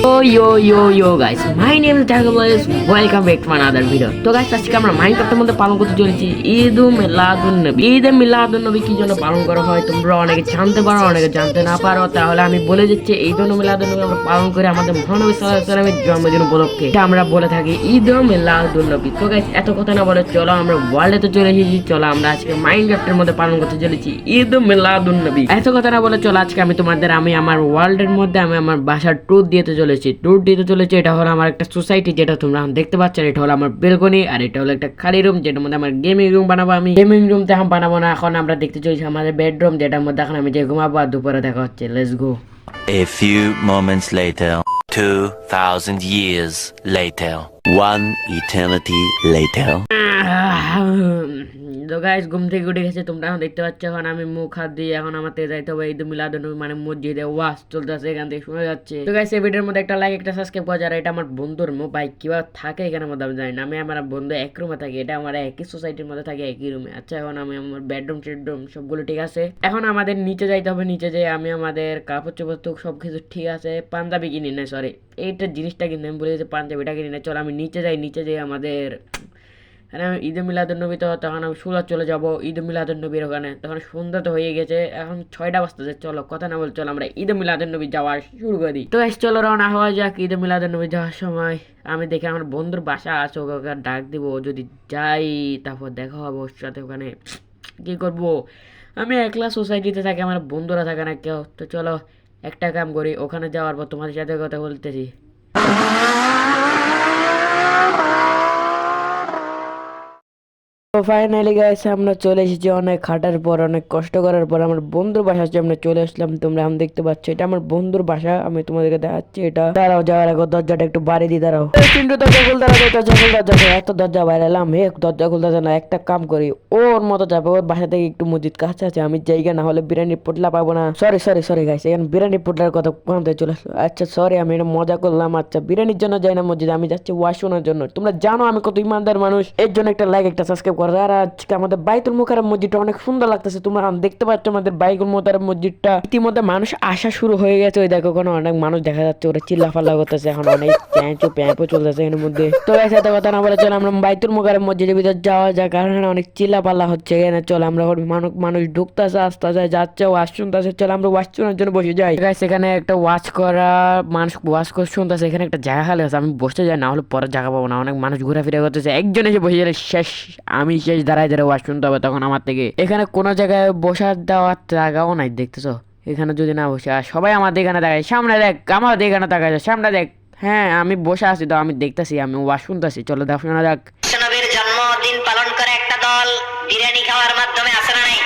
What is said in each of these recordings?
Yo guys, my name is Dagoblaze. Welcome back to another video. তো guys, আজকে আমরা মাইনক্রাফটের মধ্যে পালন করতে চলেছি ঈদ মিলাদুন নবী। ঈদ মিলাদুন নবী কি জন্য পালন করা হয় তোমরা অনেকে জানতে পারো, অনেকে জানতে না পারো। তাহলে আমি বলে দিচ্ছি ঈদ মিলাদুন নবী আমরা পালন করি আমাদের মহানবী সাল্লাল্লাহু আলাইহি ওয়াসাল্লামের জন্মদিন উপলক্ষে। এটা আমরা বলে থাকি ঈদ মিলাদুন নবী। তো guys, এত কথা না বলে চলো আমরা ওয়ার্ল্ডে চলে এসেছি। চলো আমরা আজকে মাইনক্রাফটের মধ্যে পালন করতে চলেছি ঈদ মিলাদুন নবী। এত কথা না বলে চলো আজকে আমি আমার ওয়ার্ল্ডের মধ্যে আমি আমার বাসার ট্যুর দিতে চলেছি। এটা হলো আমার একটা সোসাইটি, যেটা তোমরা দেখতে পাচ্ছ। এটা হলো আমার বেলকনি, আর এটা হলো একটা খালি রুম যেটার মধ্যে আমার গেমিং রুম বানাবো। আমি গেমিং রুমতে এখন বানাবো না, এখন আমরা দেখতে চলেছি আমাদের বেডরুম, যেটার মধ্যে এখন আমি যে ঘুমাবো। আর দুপুরে দেখা হচ্ছে, let's go. A few moments later, 2000 years later, one eternity later. তো গাইস, ঘুম থেকে উঠে গেছে, তোমরা এখন দেখতে পাচ্ছ। এখন আমি মুখ হাত দিয়ে এখন আমাকে যাইতে হবে ঈদ মিলাদুন নবী, মানে মসজিদে ওয়াজ চলতেছে, এখান থেকে শোনা যাচ্ছে। তো গাইস, এই ভিডিওর মধ্যে একটা লাইক, একটা সাবস্ক্রাইব করা যারা। এটা আমার বন্ধুর মোবাইল, কিভাবে থাকে এখানের মধ্যে আমি জানি না। আমি আমার বন্ধু এক রুমে থাকি, এটা আমার একই সোসাইটির মধ্যে থাকে, একই রুমে। আচ্ছা, এখন আমি আমার বেডরুম টেডরুম সবগুলো ঠিক আছে। এখন আমাদের নিচে যাইতে হবে। নিচে যেয়ে আমি আমাদের কাপড় চোপড় সব কিছু ঠিক আছে। পাঞ্জাবি কিনি না, সরি এইটা জিনিসটা কিনে আমি বলে দিচ্ছি, পাঞ্জাবিটা কিনি না। চলো আমি নিচে যাই। নিচে যেয়ে আমাদের আমি ঈদ মিলাদুন নবী, তো তখন আমি সুরাত চলে যাবো ঈদ মিলাদুন নবীর ওখানে। তখন সন্ধ্যা তো হয়ে গেছে, এখন 6টা বাজতেছে। চলো কথা না বল, চলো আমরা ঈদ মিলাদুন নবী যাওয়া শুরু করি। তো চলো রওনা হওয়া যাক ঈদ মিলাদুন নবী যাওয়ার সময়। আমি দেখি আমার বন্ধুর বাসা আছে, ওকে ডাক দিব। যদি যাই তারপর দেখা হবে ওর সাথে। ওখানে কি করব, আমি একলা সোসাইটিতে থাকি, আমার বন্ধুরা থাকে না কেউ। তো চলো একটা কাম করি, ওখানে যাওয়ার পর তোমাদের সাথে কথা বলতেছি। তো ফাইনালি গাইস, আমরা চলে এসেছি অনেক হাঁটার পর, অনেক কষ্ট করার পর আমার বন্ধুর বাসা আমরা চলে আসলাম। তোমরা আমি দেখতে পাচ্ছ, এটা আমার বন্ধুর বাসা। আমি তোমাদেরকে দেখাচ্ছি। এটা দাঁড়াও, যাওয়ার আগে দরজাটা একটু বাড়ি দিয়ে দাঁড়াও। কিন্তু দরজা খুলতে এত দরজা বাইরে এলাম, দরজা খুলতেছে না। একটা কাম করি, ওর মতো যাবে, ওর বাসা থেকে একটু মসজিদ কাছে আছে, আমি জায়গা না হলে বিরিয়ানি পোটলা পাবো না। সরি গাইস, এখানে বিরিয়ানি পোটলার কথা কোথায় চলে আসলো। আচ্ছা সরি, আমি এটা মজা করলাম। আচ্ছা, বিরিয়ানির জন্য যাই না মসজিদে, আমি যাচ্ছি ওয়াশরুমের জন্য। তোমরা জানো আমি কত ইমানদার মানুষ, এর জন্য একটা লাইক, একটা সাবস্ক্রাইব করো। আর আজকে আমাদের বাইতুল মুকাররম মসজিদটা অনেক সুন্দর লাগতেছে। তোমরা দেখতে পাচ্ছ আমাদের বাইতুল মুকাররম মসজিদটা। ইতিমধ্যে মানুষ আসা শুরু হয়ে গেছে। ওই দেখো, ওখানে অনেক মানুষ দেখা যাচ্ছে, ওরা চিল্লাফাল্লা করতেছে। এখন অনেক প্যাঁপো চলতেছে এর মধ্যে। তো সাথে কথা না বলে চলো আমরা বাইতুল মুকাররম মসজিদের ভিতর যাওয়া যায়, কারণ অনেক চিল্লাপাল্লা হচ্ছে এখানে। চলো আমরা মানুষ ঢুকতেছে, আসতেছে, যাচ্ছে, ওয়াজ শুনতেছে। চলো আমরা ওয়াজ শোনার জন্য বসে যাই। সেখানে একটা ওয়াজ করা মানুষ ওয়াজ করে শুনতেছে। এখানে একটা জায়গা খালি আছে, আমি বসতে যাই, না হলে পরে জায়গা পাবো না। অনেক মানুষ ঘোরাফেরা করতেছে, একজন এসে বসে গেলে শেষ, আমি শেষ দাঁড়ায় ওয়াজ শুনতে হবে তখন আমার থেকে। এখানে কোনো জায়গায় বসার দেওয়ার জায়গাও নাই, দেখতেছো? এখানে যদি না বসে, আর সবাই আমার এখানে তাকায়, সামনে দেখ, আমার এখানে তাকায়, সামনে দেখ। হ্যাঁ, আমি বসে আছি তো, আমি দেখতেছি, আমি ওয়াজ শুনতেছি। চলো দেখ, শোনা যাক। বিশ্বনবীর জন্মদিন পালন করে একটা দল বিরিয়ানি খাওয়ার মাধ্যমে আসে না নাই?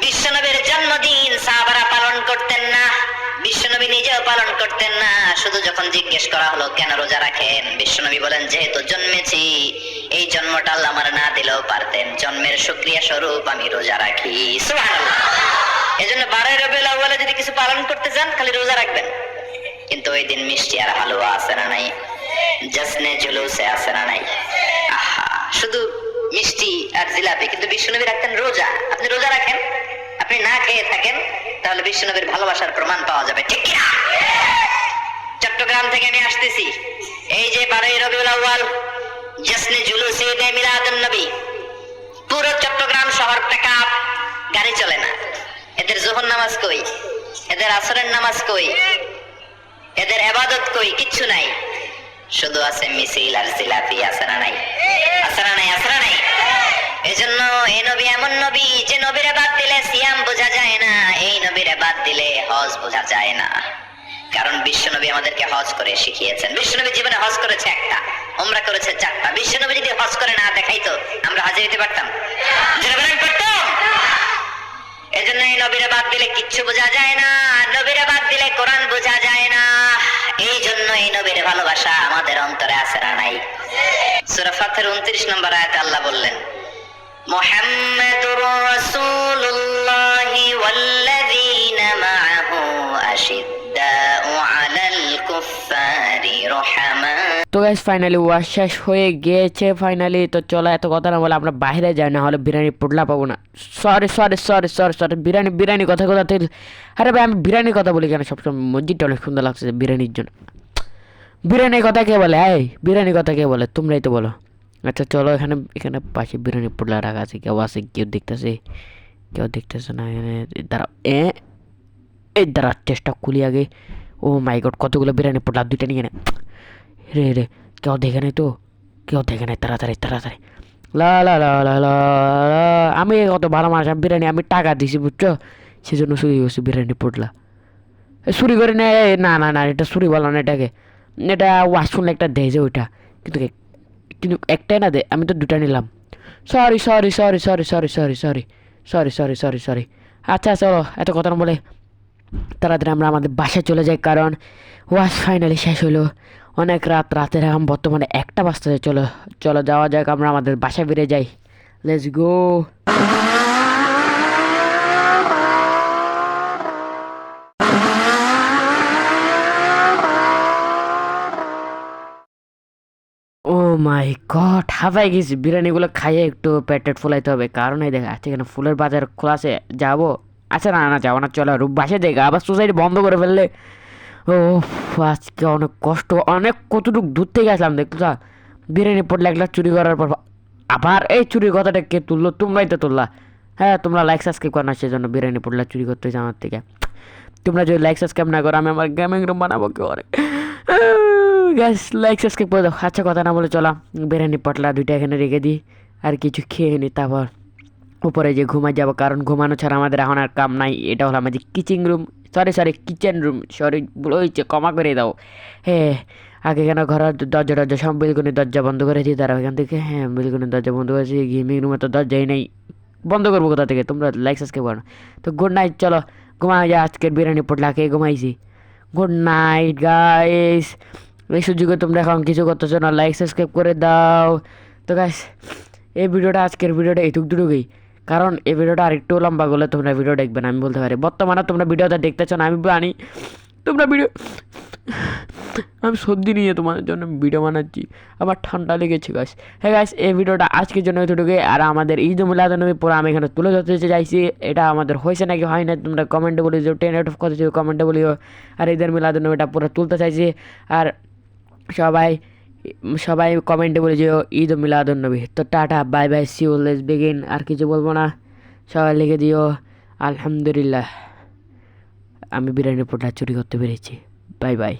বিশ্বনবীর জন্মদিন সাহাবারা পালন করতেন না, বিশ্বনবী নিজেও পালন করতেন না। শুধু যখন জিজ্ঞেস করা হলো কেন রোজা রাখেন, বিশ্বনবী বলেন যেহেতু জন্মেছি, এই জন্মটা আল্লাহ আমার না দিলেও পারতেন, জন্মের শুকরিয়া স্বরূপ আমি রোজা রাখি। সুবহানাল্লাহ। এজন্য 12 রবিউল আউয়ালে যদি কিছু পালন করতে চান খালি রোজা রাখবেন। কিন্তু ওই দিন মিষ্টি আর হালুয়া আছে না নাই? জশ্নে জুলুসে আছে না নাই? আহা, শুধু মিষ্টি আর জিলাপি। কিন্তু বিশ্বনবী রাখতেন রোজা। আপনি রোজা রাখেন, আপনি না খেয়ে থাকেন, তাহলে বিশ্বনবীর ভালোবাসার প্রমাণ পাওয়া যাবে, ঠিক কি না? চট্টগ্রাম থেকে আমি আসতেছি, এই যে 12 রবিউল আউয়াল জশ্নে জুলুসে ঈদ মিলাদুন নবী, পুরো চট্টগ্রাম শহর প্যাকআপ, গাড়ি চলে না। এদের যোহর নামাজ কই, এদের আসরের নামাজ কই, এদের ইবাদত কই? কিচ্ছু নাই, শুধু আছে মিছিল আর জিলাপি। আছে না নাই? আছে না নাই? আছে না নাই? এজন্য এই নবী এমন নবী যে নবীরে বাদ দিলে সিয়াম বোঝা যায় না, এই নবীরে বাদ দিলে হজ বোঝা যায় না। কারণ বিশ্বনবী আমাদেরকে হজ করে শিখিয়েছেন। বিশ্বনবী জীবনে হজ করেছে একটা, উমরা করেছে 4টা। বিশ্বনবী যদি হজ করে না দেখাইতো, আমরা হাজির দিতে পারতাম? পারতাম? এজন্য এই নবীরে বাদ দিলে কিচ্ছু বোঝা যায় না, নবীরে বাদ দিলে কোরআন বোঝা যায় না। এই জন্য এই নবীর ভালোবাসা আমাদের অন্তরে আছে না নাই? সূরা ফাতির 29 নম্বর আয়াতে আল্লাহ বললেন, মুহাম্মাদুর রাসূলুল্লাহি ওয়াল্লাযীনা মাআহু আশিদ্দাউ আলাল কুফফারি রুহামা তো গাইস ফাইনালি ওয়াশ শেষ হয়ে গিয়েছে ফাইনালি। তো চলো এত কথা না বলে আমরা বাইরে যাই, না হলে বিরিয়ানি পোটলা পাবো না। সরি বিরিয়ানি কথা থেকে। আরে ভাই আমি বিরিয়ানির কথা বলি কেন সবসময়? মসজিদটা অনেক সুন্দর লাগছে বিরিয়ানির জন্য। বিরিয়ানির কথা কে বলে? এই বিরিয়ানির কথা কে বলে? তোমরাই তো বলো। আচ্ছা চলো, এখানে এখানে পাশে বিরিয়ানি পোটলা রাখা আছে, কেউ আছে? কেউ দেখতেছে না এখানে। দাঁড়া এই দাঁড়া, চেষ্টা খুলি আগে। ও মাই গড, কতগুলো বিরিয়ানি পোটলা, দুইটা নিয়ে নে। রে কেউ দেখে নাই তো? কেউ দেখে নাই, তাড়াতাড়ি। লা লা লা লা লা লা। আমি কত ভালো মানুষ, আমি বিরিয়ানি আমি টাকা দিছি বুঝছো, সেজন্য চুরি করছি বিরিয়ানি পোটলা। চুরি করে নে। না এটা চুরি বলো না, এটাকে এটা ওয়াশ শুনলে একটা দেয় যে ওইটা, কিন্তু কিন্তু একটাই না দে, আমি তো দুটা নিলাম। সরি। আচ্ছা চলো এত কথা না বলে তাড়াতাড়ি আমরা আমাদের বাসায় চলে যাই, কারণ ওয়াশ ফাইনালি শেষ হলো। অনেক রাতের এখন বর্তমানে 1টা বাজতেছে। চলো যাওয়া যাক, আমরা আমাদের বাসায় ফিরে যাই। Let's go. O my god, হাফাই গেছি। বিরিয়ানিগুলো খাইয়ে একটু পেট ফুলাইতে হবে, কারণ এই দেখা আজকে এখানে ফুলের বাজার খোলা আছে, যাবো? আচ্ছা না যাবো না, চলো বাসায় দেখা, আবার সোসাইটি বন্ধ করে ফেললে। ও আজকে অনেক কষ্ট, অনেক কতটুকু দূর থেকে আসলাম দেখতো। বিরিয়ানি পড়লে একলা চুরি করার পর আবার এই চুরির কথাটা কে তুললো? তোমরাই তো তুললা। হ্যাঁ তোমরা লাইক সাবস্ক্রাইব করো না, সেজন্য বিরিয়ানি পড়লে চুরি করতে হয়েছে আমার থেকে। তোমরা যদি লাইক সাবস্ক্রাইব না করো, আমি আমার গেমিং রুম বানাবো কি করে? গ্যাস লাইক সাবস্ক্রাইব করে দাও। আচ্ছা কথা না বলে চলা, বিরিয়ানি পটলা দুইটা এখানে রেখে দিই, আর কিছু খেয়ে নিই, তারপর উপরে যে ঘুমাই যাবো, কারণ ঘুমানো ছাড়া আমাদের এখন আর কাম নাই। এটা হলো আমাদের কিচেন রুম, কিচেন রুম, ভুল হয়েছে, ক্ষমা করে দাও। হ্যাঁ আগে কেন ঘরের দরজা সব বেলকনির দরজা বন্ধ করেছি, তারা ওইখান থেকে হ্যাঁ বেলকনির দরজা বন্ধ করেছি। গেমিং রুমে তো দরজাই নেই, বন্ধ করবো কোথা থেকে? তোমরা লাইক সাবস্ক্রাইব করো না। তো গুড নাইট, চলো ঘুমাই যা, আজকের বিরিয়ানি পটলা খেয়ে ঘুমাইছি। Good night guys. এই সুযোগে তোমরা এখন কিছু করতেছো না, লাইক সাবস্ক্রাইব করে দাও। তো গাইস এই ভিডিওটা, আজকের ভিডিওটা এইটুকুই, কারণ এই ভিডিওটা আরেকটু লম্বা করলে তোমরা ভিডিও দেখবে না, আমি বলতে পারি। বর্তমানে তোমরা ভিডিওটা দেখতেছো না, আমি জানি তোমরা ভিডিও, আমি সর্দি নিয়ে তোমাদের জন্য ভিডিও বানাচ্ছি, আমার ঠান্ডা লেগেছে গাইস। হ্যাঁ গাইস এই ভিডিওটা আজকের জন্য এতটুকুই। আর আমাদের ঈদ মিলাদুন্নবী পুরো আমি এখানে তুলে ধরতে চাইছি, এটা আমাদের হয়েছে নাকি হয় না তোমরা কমেন্টে বলে দিও, 10 out of কত কমেন্টে বলিও। আর ঈদের মিলাদুন্নবীটা পুরো তুলতে চাইছি। আর সবাই কমেন্টে বলে যেও ঈদ মিলাদুন্নবী। তো ta ta bye bye, see you, let's begin. আর কিছু বলবো না, সবাই লিখে দিও আলহামদুলিল্লাহ আমি বিরিয়ানি পোটলা চুরি করতে পেরেছি। Bye bye.